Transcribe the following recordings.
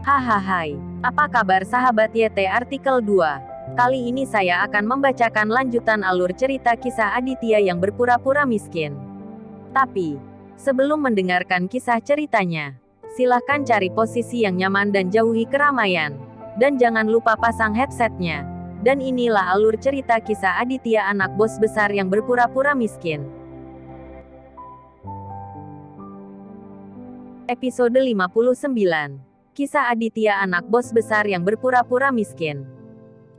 Hahaha, apa kabar sahabat YT artikel 2? Kali ini saya akan membacakan lanjutan alur cerita kisah Aditya yang berpura-pura miskin. Tapi, sebelum mendengarkan kisah ceritanya, silahkan cari posisi yang nyaman dan jauhi keramaian. Dan jangan lupa pasang headsetnya. Dan inilah alur cerita kisah Aditya anak bos besar yang berpura-pura miskin. Episode 59. Kisah Aditya anak bos besar yang berpura-pura miskin.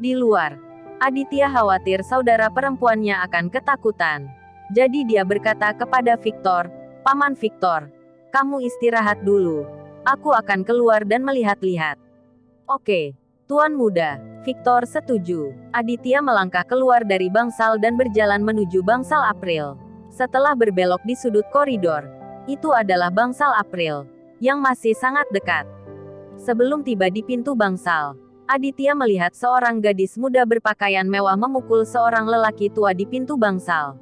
Di luar, Aditya khawatir saudara perempuannya akan ketakutan. Jadi dia berkata kepada Victor, "Paman Victor, kamu istirahat dulu. Aku akan keluar dan melihat-lihat." "Oke, Tuan Muda." Victor setuju. Aditya melangkah keluar dari bangsal dan berjalan menuju bangsal April. Setelah berbelok di sudut koridor, itu adalah bangsal April, yang masih sangat dekat. Sebelum tiba di pintu bangsal, Aditya melihat seorang gadis muda berpakaian mewah memukul seorang lelaki tua di pintu bangsal.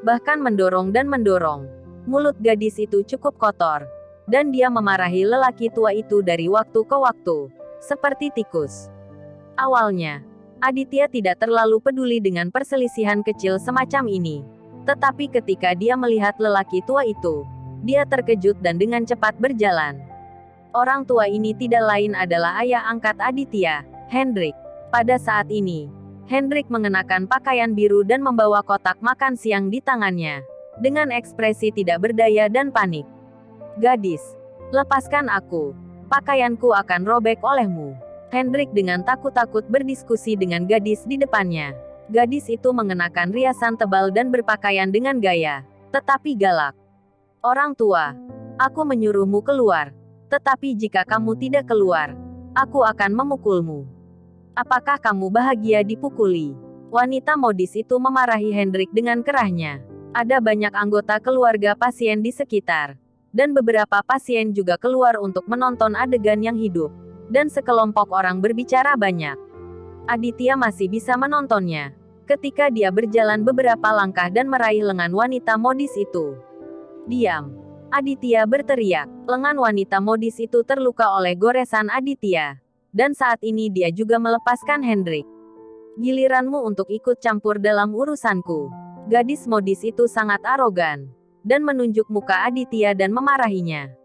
Bahkan mendorong dan mendorong. Mulut gadis itu cukup kotor. Dan dia memarahi lelaki tua itu dari waktu ke waktu, seperti tikus. Awalnya, Aditya tidak terlalu peduli dengan perselisihan kecil semacam ini. Tetapi ketika dia melihat lelaki tua itu, dia terkejut dan dengan cepat berjalan. Orang tua ini tidak lain adalah ayah angkat Aditya, Hendrik. Pada saat ini, Hendrik mengenakan pakaian biru dan membawa kotak makan siang di tangannya, dengan ekspresi tidak berdaya dan panik. "Gadis, lepaskan aku. Pakaianku akan robek olehmu." Hendrik dengan takut-takut berdiskusi dengan gadis di depannya. Gadis itu mengenakan riasan tebal dan berpakaian dengan gaya, tetapi galak. "Orang tua, aku menyuruhmu keluar. Tetapi jika kamu tidak keluar, aku akan memukulmu. Apakah kamu bahagia dipukuli?" Wanita modis itu memarahi Hendrik dengan kerahnya. Ada banyak anggota keluarga pasien di sekitar. Dan beberapa pasien juga keluar untuk menonton adegan yang hidup. Dan sekelompok orang berbicara banyak. Aditya masih bisa menontonnya. Ketika dia berjalan beberapa langkah dan meraih lengan wanita modis itu. "Diam!" Aditya berteriak. Lengan wanita modis itu terluka oleh goresan Aditya. Dan saat ini dia juga melepaskan Hendrik. "Giliranmu untuk ikut campur dalam urusanku." Gadis modis itu sangat arogan. Dan menunjuk muka Aditya dan memarahinya.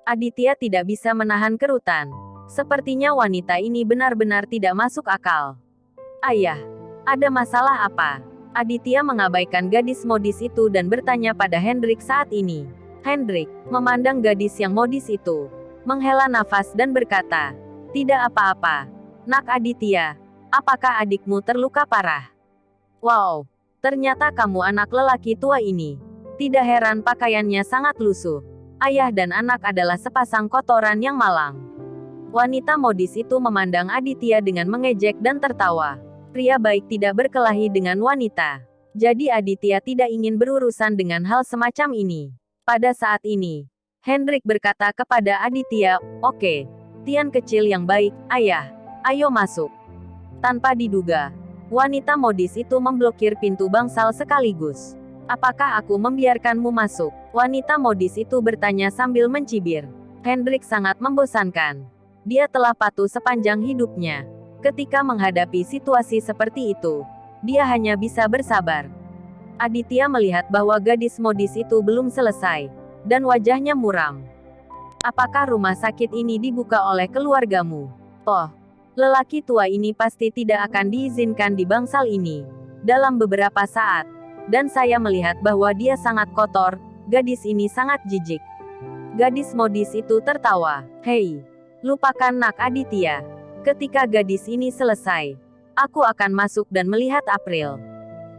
Aditya tidak bisa menahan kerutan. Sepertinya wanita ini benar-benar tidak masuk akal. "Ayah, ada masalah apa?" Aditya mengabaikan gadis modis itu dan bertanya pada Hendrik saat ini. Hendrik memandang gadis yang modis itu, menghela nafas dan berkata, "Tidak apa-apa. Nak Aditya, apakah adikmu terluka parah?" "Wow, ternyata kamu anak lelaki tua ini. Tidak heran pakaiannya sangat lusuh. Ayah dan anak adalah sepasang kotoran yang malang." Wanita modis itu memandang Aditya dengan mengejek dan tertawa. Pria baik tidak berkelahi dengan wanita. Jadi Aditya tidak ingin berurusan dengan hal semacam ini. Pada saat ini, Hendrik berkata kepada Aditya, "Oke, Tian kecil yang baik, ayah. Ayo masuk." Tanpa diduga, wanita modis itu memblokir pintu bangsal sekaligus. "Apakah aku membiarkanmu masuk?" Wanita modis itu bertanya sambil mencibir. Hendrik sangat membosankan. Dia telah patuh sepanjang hidupnya. Ketika menghadapi situasi seperti itu, dia hanya bisa bersabar. Aditya melihat bahwa gadis modis itu belum selesai, dan wajahnya muram. "Apakah rumah sakit ini dibuka oleh keluargamu?" "Oh, lelaki tua ini pasti tidak akan diizinkan di bangsal ini. Dalam beberapa saat, dan saya melihat bahwa dia sangat kotor, gadis ini sangat jijik." Gadis modis itu tertawa. "Hei, lupakan Nak Aditya. Ketika gadis ini selesai, aku akan masuk dan melihat April."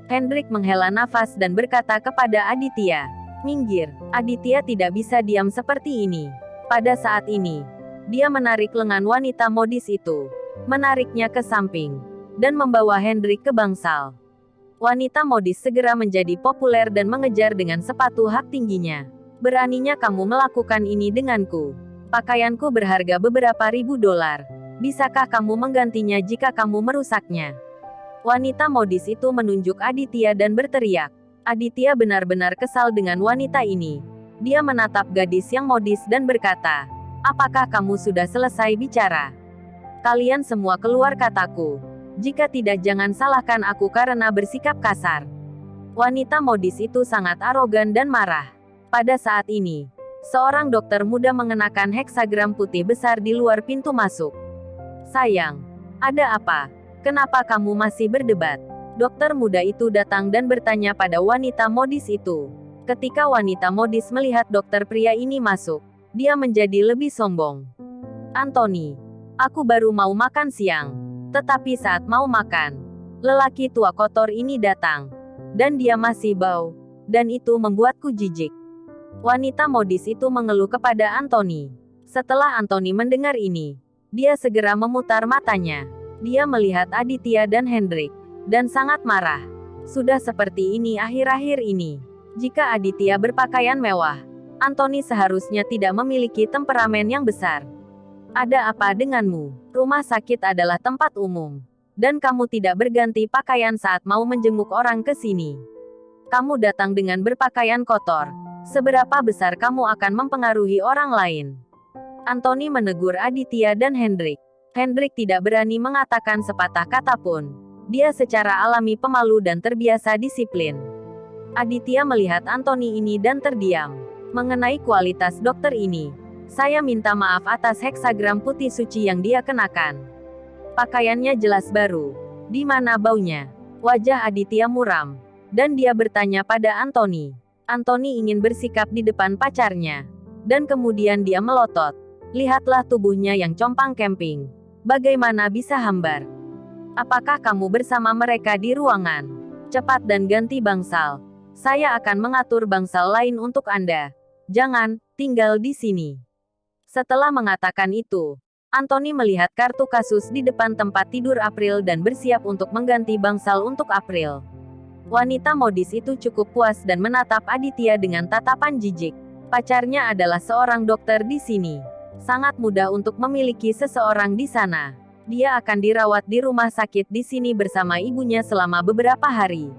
Hendrik menghela nafas dan berkata kepada Aditya, "Minggir." Aditya tidak bisa diam seperti ini. Pada saat ini, dia menarik lengan wanita modis itu, menariknya ke samping, dan membawa Hendrik ke bangsal. Wanita modis segera menjadi populer dan mengejar dengan sepatu hak tingginya. "Beraninya kamu melakukan ini denganku? Pakaianku berharga beberapa ribu dolar. Bisakah kamu menggantinya jika kamu merusaknya?" Wanita modis itu menunjuk Aditya dan berteriak. Aditya benar-benar kesal dengan wanita ini. Dia menatap gadis yang modis dan berkata, Apakah kamu sudah selesai bicara? Kalian semua keluar, kataku. Jika tidak, jangan salahkan aku karena bersikap kasar. Wanita modis itu sangat arogan dan marah. Pada saat ini, seorang dokter muda mengenakan heksagram putih besar di luar pintu masuk. Sayang, ada apa? Kenapa kamu masih berdebat? Dokter muda itu datang dan bertanya pada wanita modis itu. Ketika wanita modis melihat dokter pria ini masuk, dia menjadi lebih sombong. Anthony, aku baru mau makan siang. Tetapi saat mau makan, lelaki tua kotor ini datang. Dan dia masih bau. Dan itu membuatku jijik. Wanita modis itu mengeluh kepada Anthony. Setelah Anthony mendengar ini, dia segera memutar matanya. Dia melihat Aditya dan Hendrik. Dan sangat marah. Sudah seperti ini akhir-akhir ini. Jika Aditya berpakaian mewah, Anthony seharusnya tidak memiliki temperamen yang besar. Ada apa denganmu? Rumah sakit adalah tempat umum. Dan kamu tidak berganti pakaian saat mau menjenguk orang ke sini. Kamu datang dengan berpakaian kotor. Seberapa besar kamu akan mempengaruhi orang lain? Anthony menegur Aditya dan Hendrik. Hendrik tidak berani mengatakan sepatah kata pun. Dia secara alami pemalu dan terbiasa disiplin. Aditya melihat Anthony ini dan terdiam. Mengenai kualitas dokter ini, saya minta maaf atas heksagram putih suci yang dia kenakan. Pakaiannya jelas baru. Di mana baunya? Wajah Aditya muram. Dan dia bertanya pada Anthony. Anthony ingin bersikap di depan pacarnya. Dan kemudian dia melotot. Lihatlah tubuhnya yang compang camping. Bagaimana bisa hambar? Apakah kamu bersama mereka di ruangan? Cepat dan ganti bangsal. Saya akan mengatur bangsal lain untuk Anda. Jangan tinggal di sini. Setelah mengatakan itu, Anthony melihat kartu kasus di depan tempat tidur April dan bersiap untuk mengganti bangsal untuk April. Wanita modis itu cukup puas dan menatap Aditya dengan tatapan jijik. Pacarnya adalah seorang dokter di sini. Sangat mudah untuk memiliki seseorang di sana. Dia akan dirawat di rumah sakit di sini bersama ibunya selama beberapa hari.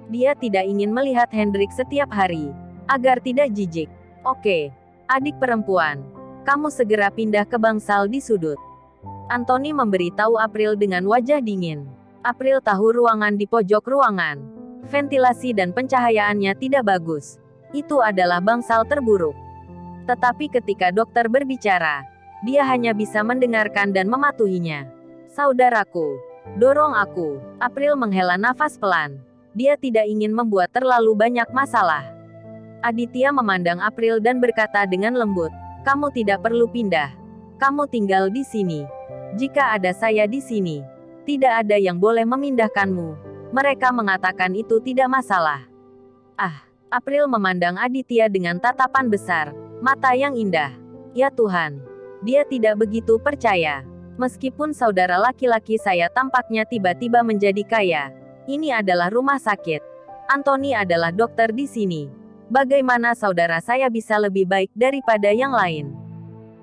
Dia tidak ingin melihat Hendrik setiap hari, agar tidak jijik. Oke, adik perempuan, kamu segera pindah ke bangsal di sudut. Anthony memberitahu April dengan wajah dingin. April tahu ruangan di pojok ruangan. Ventilasi dan pencahayaannya tidak bagus. Itu adalah bangsal terburuk. Tetapi ketika dokter berbicara, dia hanya bisa mendengarkan dan mematuhinya. Saudaraku, dorong aku. April menghela nafas pelan. Dia tidak ingin membuat terlalu banyak masalah. Aditya memandang April dan berkata dengan lembut, kamu tidak perlu pindah. Kamu tinggal di sini. Jika ada saya di sini, tidak ada yang boleh memindahkanmu. Mereka mengatakan itu tidak masalah. April memandang Aditya dengan tatapan besar, mata yang indah. Ya Tuhan, dia tidak begitu percaya. Meskipun saudara laki-laki saya tampaknya tiba-tiba menjadi kaya, ini adalah rumah sakit. Anthony adalah dokter di sini. Bagaimana saudara saya bisa lebih baik daripada yang lain?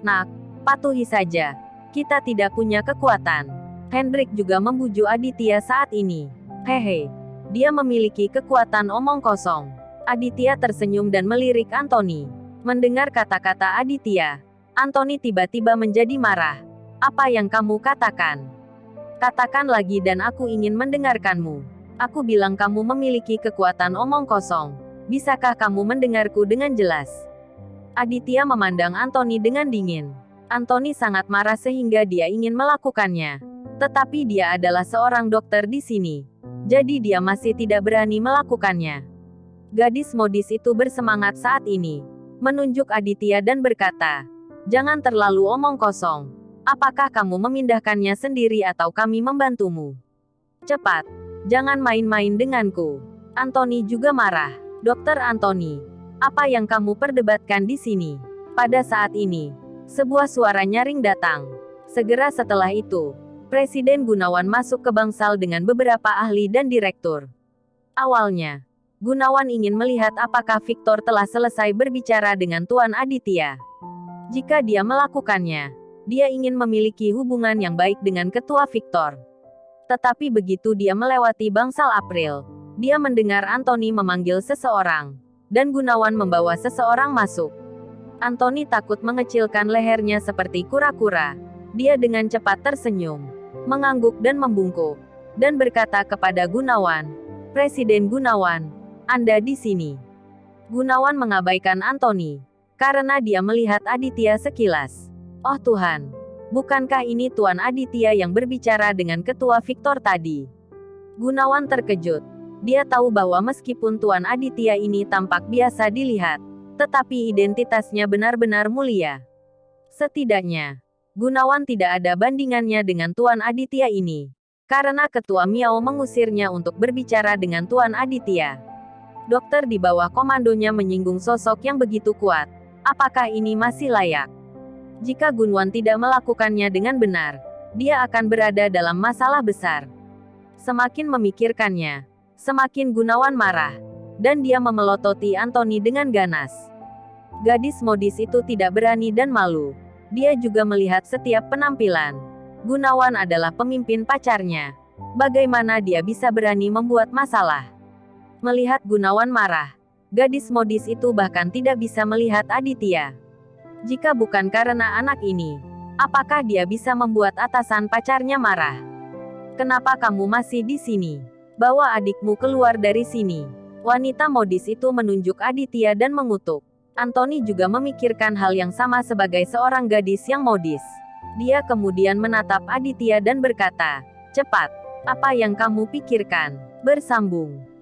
Nak, patuhi saja. Kita tidak punya kekuatan. Hendrik juga membujuk Aditya saat ini. Hehe, dia memiliki kekuatan omong kosong. Aditya tersenyum dan melirik Anthony. Mendengar kata-kata Aditya, Anthony tiba-tiba menjadi marah. Apa yang kamu katakan? Katakan lagi dan aku ingin mendengarkanmu. Aku bilang kamu memiliki kekuatan omong kosong. Bisakah kamu mendengarku dengan jelas? Aditya memandang Anthony dengan dingin. Anthony sangat marah sehingga dia ingin melakukannya. Tetapi dia adalah seorang dokter di sini. Jadi dia masih tidak berani melakukannya. Gadis modis itu bersemangat saat ini. Menunjuk Aditya dan berkata, jangan terlalu omong kosong. Apakah kamu memindahkannya sendiri atau kami membantumu? Cepat. Jangan main-main denganku. Anthony juga marah. Dokter Anthony, apa yang kamu perdebatkan di sini? Pada saat ini, sebuah suara nyaring datang. Segera setelah itu, Presiden Gunawan masuk ke bangsal dengan beberapa ahli dan direktur. Awalnya, Gunawan ingin melihat apakah Victor telah selesai berbicara dengan Tuan Aditya. Jika dia melakukannya, dia ingin memiliki hubungan yang baik dengan Ketua Victor. Tetapi begitu dia melewati bangsal April, dia mendengar Anthony memanggil seseorang, dan Gunawan membawa seseorang masuk. Anthony takut mengecilkan lehernya seperti kura-kura. Dia dengan cepat tersenyum, mengangguk dan membungkuk, dan berkata kepada Gunawan, "Presiden Gunawan, Anda di sini." Gunawan mengabaikan Anthony, karena dia melihat Aditya sekilas. "Oh Tuhan, bukankah ini Tuan Aditya yang berbicara dengan Ketua Victor tadi?" Gunawan terkejut. Dia tahu bahwa meskipun Tuan Aditya ini tampak biasa dilihat, tetapi identitasnya benar-benar mulia. Setidaknya, Gunawan tidak ada bandingannya dengan Tuan Aditya ini, karena Ketua Miao mengusirnya untuk berbicara dengan Tuan Aditya. Dokter di bawah komandonya menyinggung sosok yang begitu kuat. Apakah ini masih layak? Jika Gunwan tidak melakukannya dengan benar, dia akan berada dalam masalah besar. Semakin memikirkannya, semakin Gunawan marah, dan dia memelototi Anthony dengan ganas. Gadis modis itu tidak berani dan malu. Dia juga melihat setiap penampilan. Gunawan adalah pemimpin pacarnya. Bagaimana dia bisa berani membuat masalah? Melihat Gunawan marah, gadis modis itu bahkan tidak bisa melihat Aditya. Jika bukan karena anak ini, apakah dia bisa membuat atasan pacarnya marah? "Kenapa kamu masih di sini? Bawa adikmu keluar dari sini." Wanita modis itu menunjuk Aditya dan mengutuk. Anthony juga memikirkan hal yang sama sebagai seorang gadis yang modis. Dia kemudian menatap Aditya dan berkata, "Cepat, apa yang kamu pikirkan?" Bersambung.